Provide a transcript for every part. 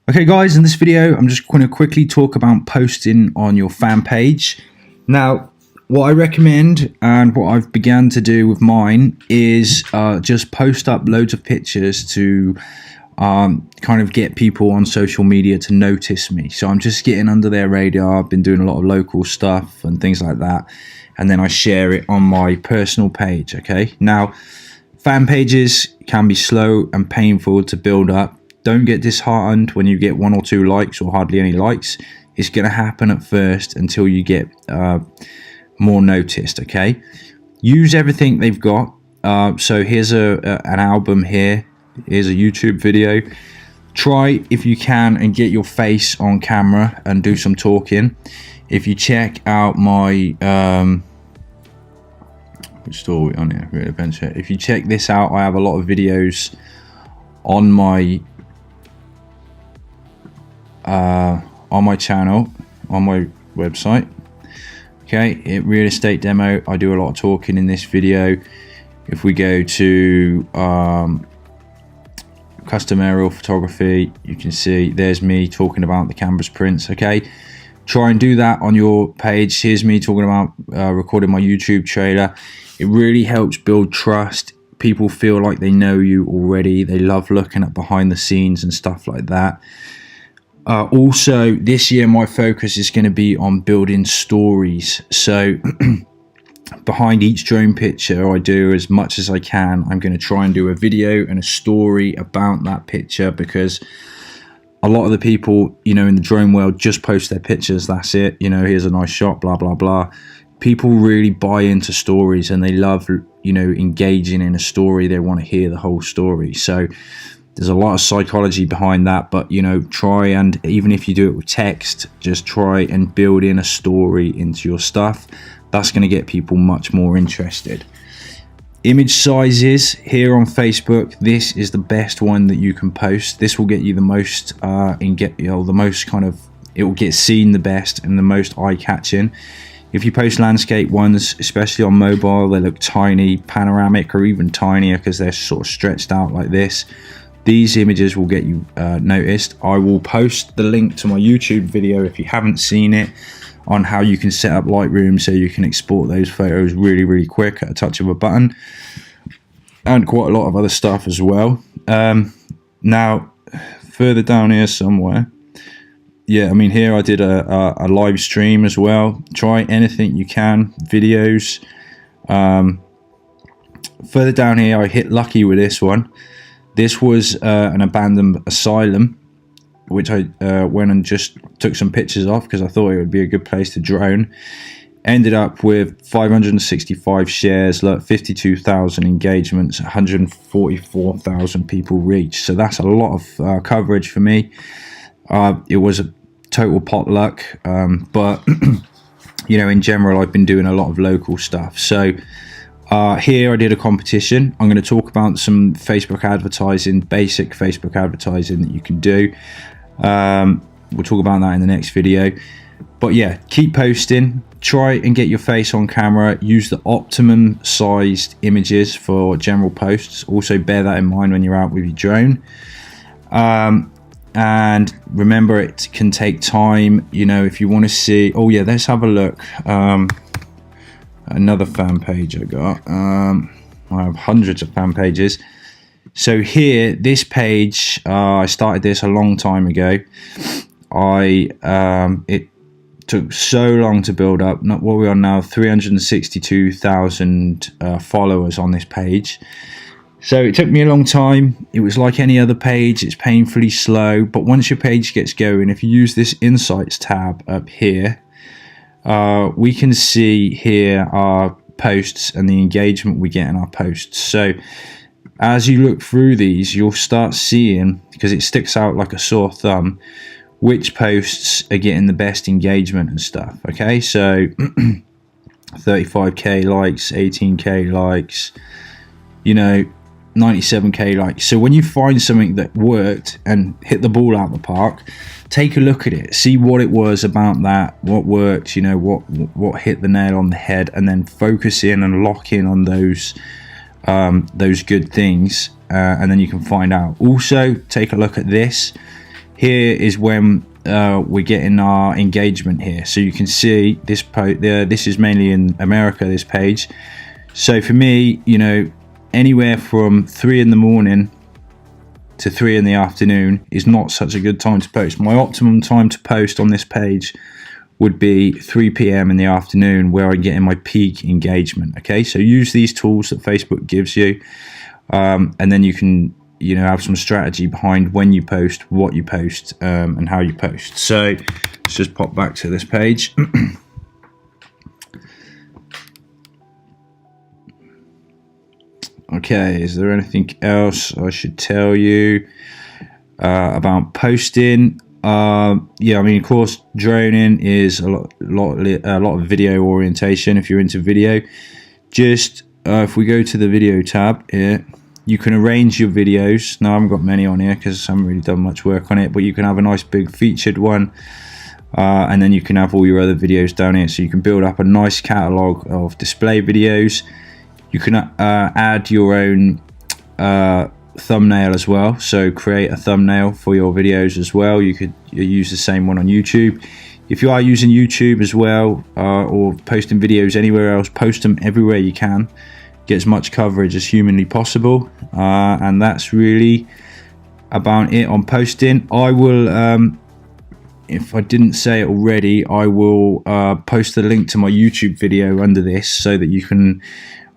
Okay guys, in this video I'm just going to quickly talk about posting on your fan page. Now what I recommend and what I've begun to do with mine is just post up loads of pictures to kind of get people on social media to notice me. So I'm just getting under their radar. I've been doing a lot of local stuff and things like that, and then I share it on my personal page. Okay, now fan pages can be slow and painful to build up. Don't get disheartened when you get 1 or 2 likes or hardly any likes. It's going to happen at first until you get more noticed. Okay, use everything they've got. So here's an album here. Here's a YouTube video. Try if you can and get your face on camera and do some talking. If you check out my which store are we on here? Great Adventure. If you check this out, I have a lot of videos on my channel, on my website. Okay, real estate demo. I do a lot of talking in this video. If we go to custom aerial photography, you can see there's me talking about the canvas prints. Okay, try and do that on your page. Here's me talking about recording my YouTube trailer. It really helps build trust. People feel like they know you already. They love looking at behind the scenes and stuff like that. Also, this year my focus is going to be on building stories. So behind each drone picture I do, as much as I can, I'm going to try and do a video and a story about that picture, because a lot of the people, you know, in the drone world just post their pictures. That's it. You know, here's a nice shot, blah, blah, blah. People really buy into stories and they love, you know, engaging in a story. They want to hear the whole story. So there's a lot of psychology behind that, but you know, try and, even if you do it with text, just try and build in a story into your stuff. That's going to get people much more interested. Image sizes here on Facebook, this is the best one that you can post. This will get you the most the most kind of, it will get seen the best and the most eye-catching. If you post landscape ones, especially on mobile, they look tiny, panoramic, or even tinier because they're sort of stretched out like this. These images will get you noticed. I will post the link to my YouTube video, if you haven't seen it, on how you can set up Lightroom so you can export those photos really, really quick at a touch of a button, and quite a lot of other stuff as well. Now, further down here somewhere, yeah, I mean, here I did a live stream as well. Try anything you can, videos. Further down here, I hit lucky with this one. This was an abandoned asylum, which I went and just took some pictures of because I thought it would be a good place to drone. Ended up with 565 shares, 52,000 engagements, 144,000 people reached. So that's a lot of coverage for me. It was a total potluck, but you know, in general, I've been doing a lot of local stuff. So here I did a competition. I'm going to talk about some Facebook advertising, basic Facebook advertising that you can do. We'll talk about that in the next video. But yeah, keep posting. Try and get your face on camera. Use the optimum sized images for general posts. Also bear that in mind when you're out with your drone. And remember, it can take time. You know, if you want to see, oh yeah, let's have a look. Another fan page I got. I have hundreds of fan pages. So here, this page, I started this a long time ago. It took so long to build up. Not what we're on now, 362,000 followers on this page. So it took me a long time. It was like any other page. It's painfully slow. But once your page gets going, if you use this Insights tab up here, we can see here our posts and the engagement we get in our posts. So as you look through these, you'll start seeing, because it sticks out like a sore thumb, which posts are getting the best engagement and stuff. Okay, so 35k likes, 18k likes, you know, 97k likes. So when you find something that worked and hit the ball out the park, take a look at it, see what it was about that, what worked, you know, what hit the nail on the head, and then focus in and lock in on those good things, and then you can find out. Also, take a look at this. here is when we're getting our engagement here. So you can see this this is mainly in America, this page. So for me, you know, anywhere from 3 in the morning to 3 in the afternoon is not such a good time to post. My optimum time to post on this page would be 3 p.m. in the afternoon, where I'm getting my peak engagement. Okay, so use these tools that Facebook gives you, and then you can, you know, have some strategy behind when you post, what you post, and how you post. So let's just pop back to this page. Okay, is there anything else I should tell you about posting? Yeah, I mean, of course, droning is a lot of video orientation. If you're into video, just if we go to the video tab here, you can arrange your videos. Now I haven't got many on here because I haven't really done much work on it, but you can have a nice big featured one, and then you can have all your other videos down here. So you can build up a nice catalog of display videos. You can add your own thumbnail as well, so create a thumbnail for your videos as well. You could use the same one on YouTube. If you are using YouTube as well, or posting videos anywhere else, post them everywhere you can. Get as much coverage as humanly possible, and that's really about it on posting. I will, if I didn't say it already, I will post the link to my YouTube video under this, so that you can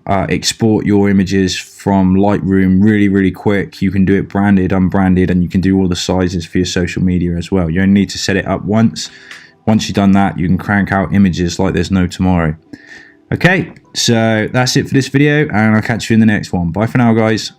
export your images from Lightroom really quick. You can do it branded, unbranded, and you can do all the sizes for your social media as well. You only need to set it up once. Once you've done that, you can crank out images like there's no tomorrow. Okay, so that's it for this video, and I'll catch you in the next one. Bye for now, guys.